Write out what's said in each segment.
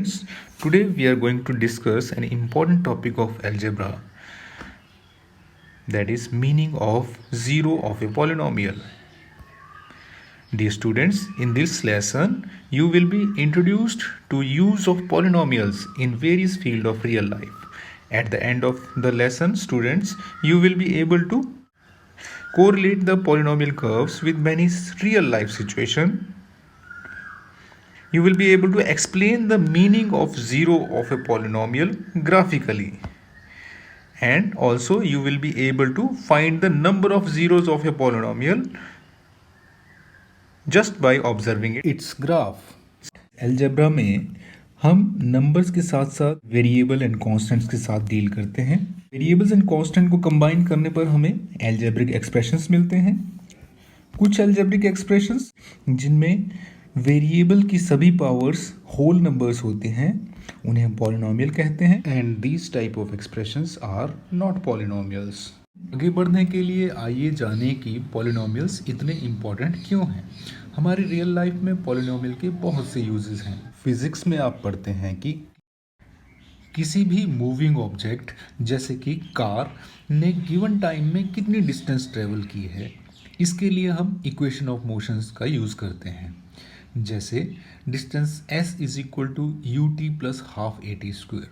Friends, today we are going to discuss an important topic of algebra, that is meaning of zero of a polynomial. Dear students, in this lesson you will be introduced to use of polynomials in various fields of real life. At the end of the lesson, students, you will be able to correlate the polynomial curves with many real life situations. You will be able to explain the meaning of zero of a polynomial graphically, and also you will be able to find the number of zeros of a polynomial just by observing its graph. Algebra में हम numbers के साथ साथ variable and constants के साथ deal करते हैं। Variables and constant को कंबाइन करने पर हमें अलजेब्रिक एक्सप्रेशंस मिलते हैं। कुछ अलजेब्रिक एक्सप्रेशंस जिनमें वेरिएबल की सभी पावर्स होल नंबर्स होते हैं उन्हें हम पॉलिनोमियल कहते हैं, and these type of expressions are not polynomials. आगे बढ़ने के लिए आइए जानें कि पॉलिनोमियल्स इतने इम्पॉर्टेंट क्यों हैं। हमारी रियल लाइफ में पॉलिनोमियल के बहुत से यूजेस हैं। फिजिक्स में आप पढ़ते हैं कि किसी भी मूविंग ऑब्जेक्ट जैसे कि कार ने गिवन टाइम में कितनी डिस्टेंस ट्रेवल की है, इसके लिए हम इक्वेशन ऑफ मोशंस का यूज़ करते हैं। जैसे distance s is equal to u t plus half a t square.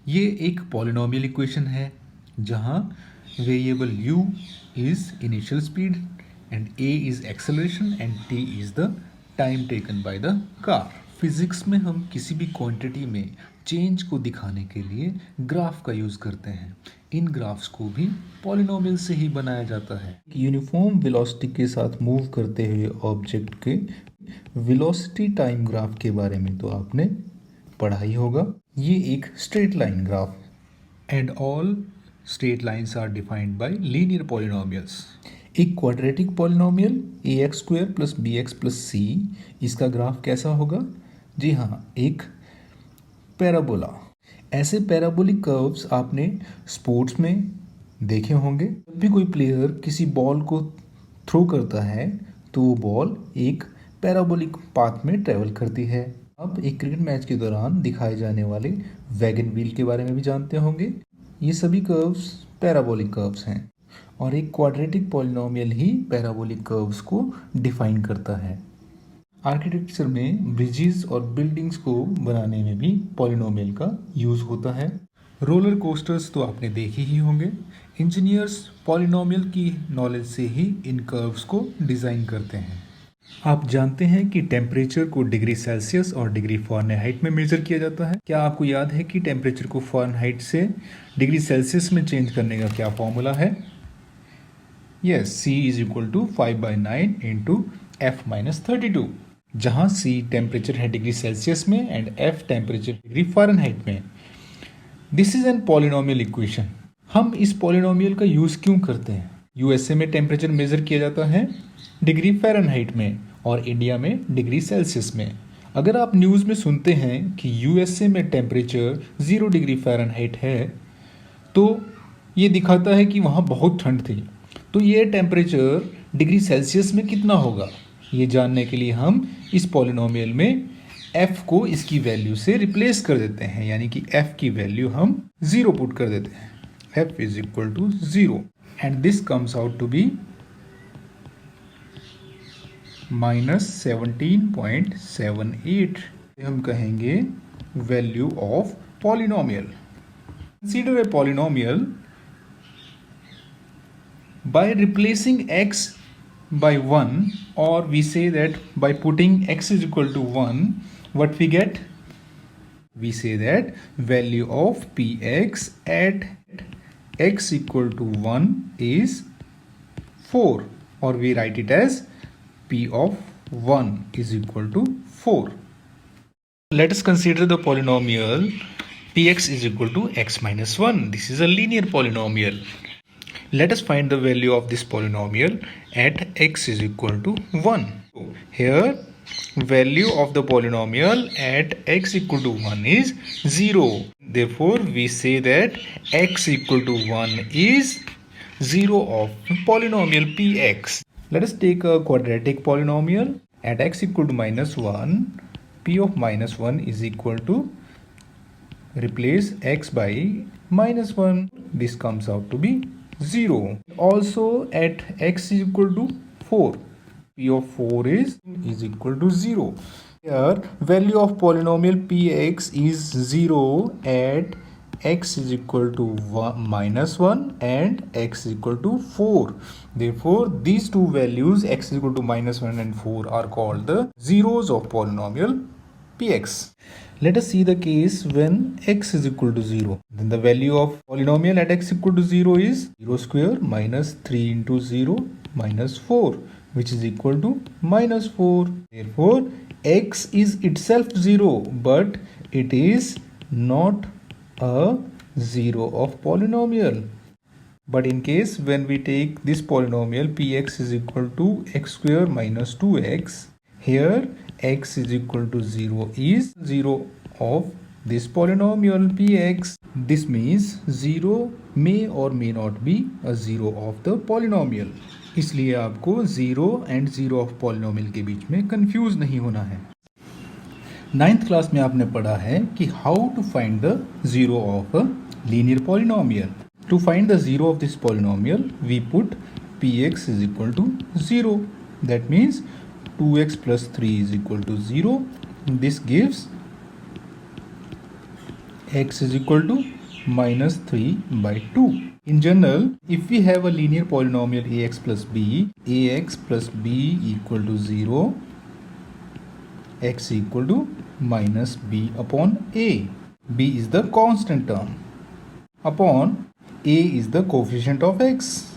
ये एक पॉलिनोमियल इक्वेशन है जहाँ variable u is initial speed and a is acceleration and t is the time taken by the car. Physics में हम किसी भी quantity में change को दिखाने के लिए ग्राफ का यूज़ करते हैं। इन ग्राफ्स को भी पॉलिनोमियल से ही बनाया जाता है। यूनिफॉर्म वेलोसिटी के साथ मूव करते हुए ऑब्जेक्ट के वेलोसिटी टाइम ग्राफ के बारे में तो आपने पढ़ा ही होगा। ये एक straight line graph, and all straight lines are defined by linear polynomials. एक quadratic polynomial ax square plus bx plus c, इसका ग्राफ कैसा होगा? जी हाँ, एक पैराबोला। ऐसे पैराबोलिक कर्व्स आपने स्पोर्ट्स में देखे होंगे। जब भी कोई प्लेयर किसी बॉल को थ्रो करता है तो वो बॉल एक पैराबोलिक पाथ में ट्रेवल करती है। अब एक क्रिकेट मैच के दौरान दिखाए जाने वाले वैगन व्हील के बारे में भी जानते होंगे। ये सभी कर्व्स पैराबोलिक कर्व्स हैं, और एक क्वाड्रेटिक पॉलिनोमियल ही पैराबोलिक कर्व्स को डिफाइन करता है। आर्किटेक्चर में ब्रिजेस और बिल्डिंग्स को बनाने में भी पॉलिनोमियल का यूज़ होता है। रोलर कोस्टर्स तो आपने देखे ही होंगे। इंजीनियर्स पॉलिनोमियल की नॉलेज से ही इन कर्व्स को डिज़ाइन करते हैं। आप जानते हैं कि टेम्परेचर को डिग्री सेल्सियस और डिग्री फ़ारेनहाइट में मेजर किया जाता है। क्या आपको याद है कि टेम्परेचर को फ़ारेनहाइट से डिग्री सेल्सियस में चेंज करने का क्या फॉर्मूला है? Yes, C is equal to 5/9 into F minus 32, जहाँ C टेम्परेचर है डिग्री सेल्सियस में and F temperature degree Fahrenheit में। This is an polynomial equation. हम इस पॉलिनोमियल का यूज़ क्यों करते हैं? USA में टेम्परेचर मेज़र किया जाता है डिग्री फ़ारेनहाइट में और इंडिया में डिग्री सेल्सियस में। अगर आप न्यूज़ में सुनते हैं कि USA में टेम्परेचर 0 डिग्री फ़ारेनहाइट है तो ये दिखाता है कि वहाँ बहुत ठंड थी। तो ये टेम्परेचर डिग्री सेल्सियस में कितना होगा, ये जानने के लिए हम इस पॉलिनोमियल में f को इसकी वैल्यू से रिप्लेस कर देते हैं, यानी कि f की वैल्यू हम 0 पुट कर देते हैं। f is equal to 0 and this comes out to be -17.78। हम कहेंगे value of polynomial. Consider a polynomial by replacing x by 1, or we say that by putting x is equal to 1, what we get? We say that value of px at x equal to 1 is 4, or we write it as p of 1 is equal to 4. Let us consider the polynomial px is equal to x minus 1. This is a linear polynomial. Let us find the value of this polynomial at x is equal to 1. Here value of the polynomial at x equal to 1 is 0. Therefore we say that x equal to 1 is 0 of polynomial px. Let us take a quadratic polynomial at x equal to -1. p of minus 1 is equal to, replace x by minus 1. This comes out to be 0. Also at x is equal to 4. P of 4 is equal to 0. Here value of polynomial px is 0 at x is equal to minus 1 and x is equal to 4. Therefore, these two values x is equal to minus 1 and 4 are called the zeros of polynomial px. Let us see the case when x is equal to 0. Then the value of polynomial at x equal to 0 is 0 square minus 3 into 0 minus 4, which is equal to minus 4. Therefore, x is itself 0, but it is not a 0 of polynomial. But in case when we take this polynomial px is equal to x square minus 2x, here x is equal to 0 is 0 of this polynomial px. This means 0 may or may not be a 0 of the polynomial. इसलिए आपको 0 and 0 of polynomial के बीच में confuse नहीं होना है. 9th class में आपने पढ़ा है कि how to find the 0 of a linear polynomial. To find the 0 of this polynomial, we put px is equal to 0. That means 2x plus 3 is equal to 0. This gives x is equal to minus 3 by 2. In general, if we have a linear polynomial ax plus b equal to 0, x equal to minus b upon a. b is the constant term upon a is the coefficient of x.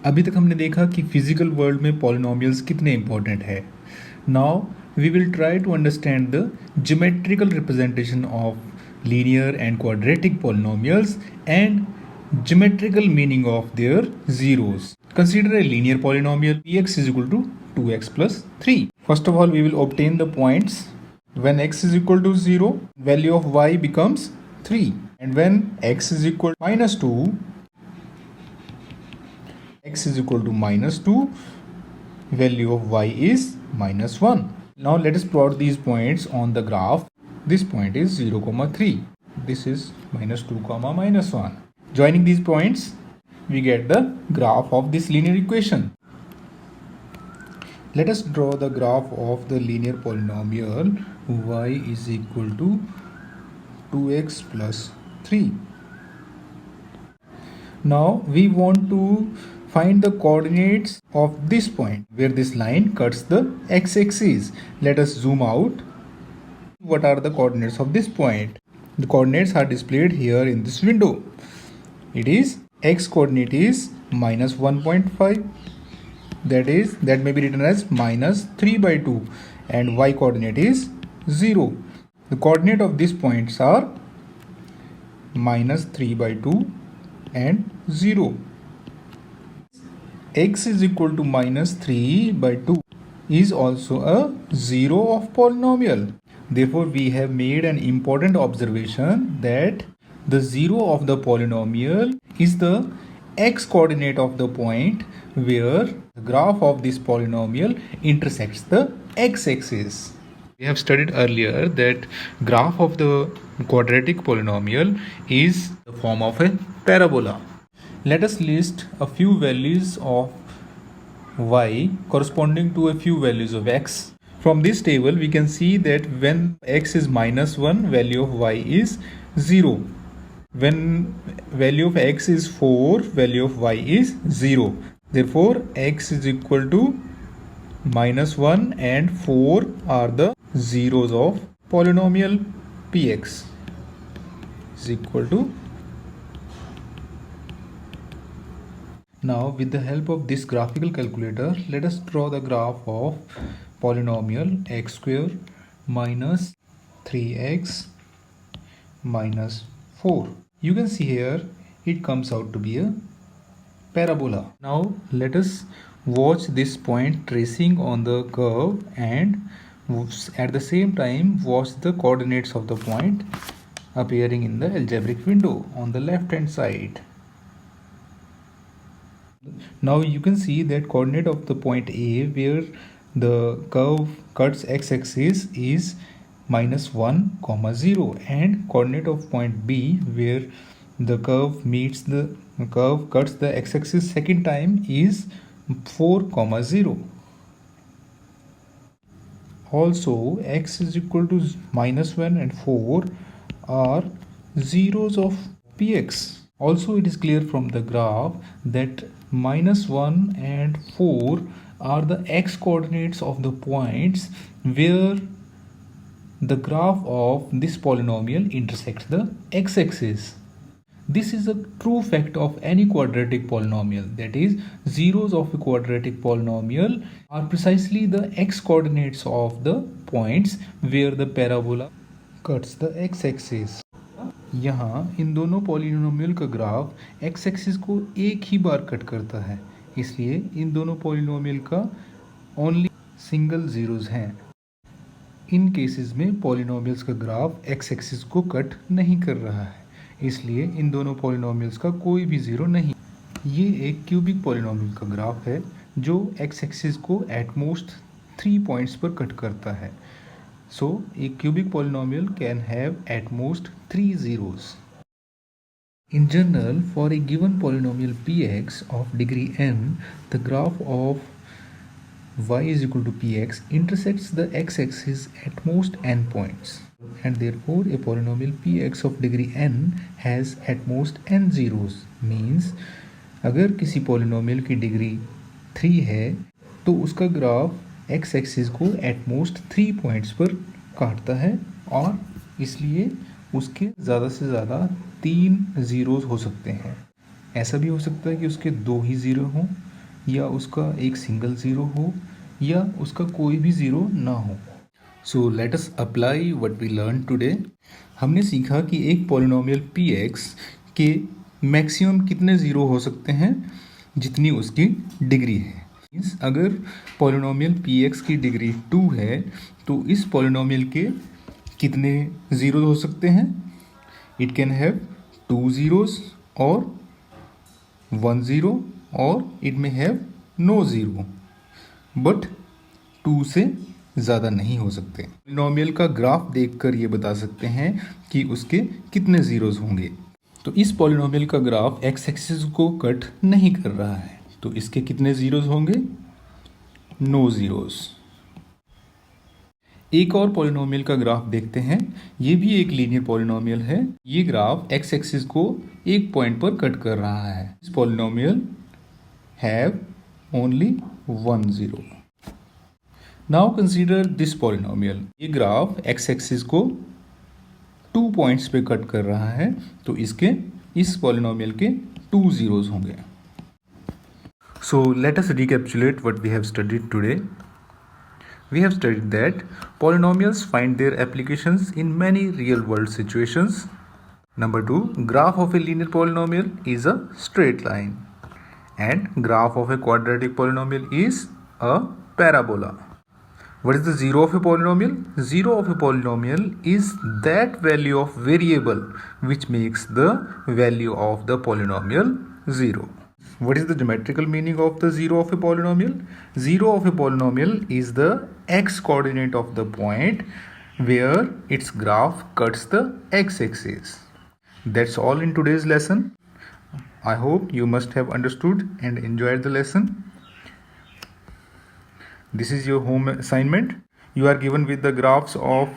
अभी तक हमने देखा कि physical world में polynomials कितने important है. Now we will try to understand the geometrical representation of linear and quadratic polynomials and geometrical meaning of their zeros. Consider a linear polynomial px is equal to 2x plus 3. First of all, we will obtain the points. When x is equal to 0, value of y becomes 3. And when x is equal to minus 2, x is equal to minus 2, value of y is minus 1. Now let us plot these points on the graph. This point is 0, 3. This is minus 2, minus 1. Joining these points, we get the graph of this linear equation. Let us draw the graph of the linear polynomial y is equal to 2x plus 3. Now we want to find the coordinates of this point where this line cuts the x-axis. Let us zoom out. What are the coordinates of this point? The coordinates are displayed here in this window. It is x coordinate is minus 1.5. That may be written as minus 3 by 2, and y coordinate is 0. The coordinate of these points are minus 3 by 2 and 0. X is equal to minus 3 by 2 is also a 0 of polynomial. Therefore, we have made an important observation that the 0 of the polynomial is the x coordinate of the point where the graph of this polynomial intersects the x-axis. We have studied earlier that graph of the quadratic polynomial is the form of a parabola. Let us list a few values of y corresponding to a few values of x. From this table, we can see that when x is minus 1, value of y is 0. When value of x is 4, value of y is 0. Therefore, x is equal to minus 1 and 4 are the zeros of polynomial px is equal to. Now, with the help of this graphical calculator, let us draw the graph of polynomial x square minus 3x minus 4. You can see here it comes out to be a parabola. Now let us watch this point tracing on the curve and at the same time watch the coordinates of the point appearing in the algebraic window on the left hand side. Now you can see that coordinate of the point A where the curve cuts x-axis is -1, 0 and coordinate of point B where the curve cuts the x-axis second time is 4, 0. Also x is equal to -1 and 4 are zeros of px. Also it is clear from the graph that -1 and 4 are the x coordinates of the points where the graph of this polynomial intersects the x-axis. This is a true fact of any quadratic polynomial, that is, zeros of a quadratic polynomial are precisely the x coordinates of the points where the parabola cuts the x-axis. यहाँ इन दोनों polynomial का graph x axis को एक ही बार cut करता है, इसलिए इन दोनों polynomial का ओनली सिंगल जीरोज हैं। इन केसेस में पॉलिनोमियल्स का ग्राफ एक्स एक्सिस को कट नहीं कर रहा है, इसलिए इन दोनों पॉलिनोमियल्स का कोई भी ज़ीरो नहीं। ये एक क्यूबिक पॉलिनोमियल का ग्राफ है जो एक्स एक्सिस को एट मोस्ट 3 पॉइंट्स पर कट करता है। सो a cubic polynomial can have at most 3 zeros. In general, for a given polynomial px of degree n, the graph of y is equal to px intersects the x-axis at most n points, and therefore a polynomial px of degree n has at most n zeros. Means अगर किसी polynomial की degree 3 है तो उसका graph x axis को at most 3 points पर काटता है और इसलिए उसके ज़्यादा से ज़्यादा 3 ज़ीरोज़ हो सकते हैं। ऐसा भी हो सकता है कि उसके 2 ही ज़ीरो हों, या उसका एक सिंगल ज़ीरो हो, या उसका कोई भी ज़ीरो ना हो। So let us apply what we learn today. हमने सीखा कि एक पॉलिनोमियल px के मैक्सिमम कितने ज़ीरो हो सकते हैं जितनी उसकी डिग्री है। अगर पॉलिनोमियल px की डिग्री 2 है तो इस पॉलिनोमियल के कितने ज़ीरो हो सकते हैं? इट कैन हैव 2 ज़ीरोज़ और 1 ज़ीरो, और इट में हैव नो ज़ीरो, बट 2 से ज़्यादा नहीं हो सकते। पॉलिनोमियल का ग्राफ देखकर ये बता सकते हैं कि उसके कितने ज़ीरोज़ होंगे। तो इस पॉलिनोमियल का ग्राफ एक्स एक्सिस को कट नहीं कर रहा है, तो इसके कितने ज़ीरोज़ होंगे? No zeros. एक और पॉलिनोमियल का ग्राफ देखते हैं। ये भी एक लीनियर पॉलिनोमियल है। ये ग्राफ एक्स एक्सिस को एक पॉइंट पर कट कर रहा है। This polynomial have only 1 zero. Now consider this polynomial. ये ग्राफ एक्स एक्सिस को 2 पॉइंट्स पे कट कर रहा है, तो इस पॉलिनोमियल के 2 ज़ीरोज़ होंगे। So let us recapitulate what we have studied today. We have studied that polynomials find their applications in many real-world situations. Number 2, graph of a linear polynomial is a straight line, and graph of a quadratic polynomial is a parabola. What is the zero of a polynomial? Zero of a polynomial is that value of variable which makes the value of the polynomial zero. What is the geometrical meaning of the zero of a polynomial? Zero of a polynomial is the x coordinate of the point where its graph cuts the x-axis. That's all in today's lesson. I hope you must have understood and enjoyed the lesson. This is your home assignment. You are given with the graphs of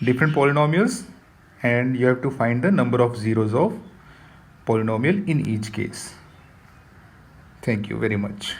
different polynomials and you have to find the number of zeros of polynomial in each case. Thank you very much.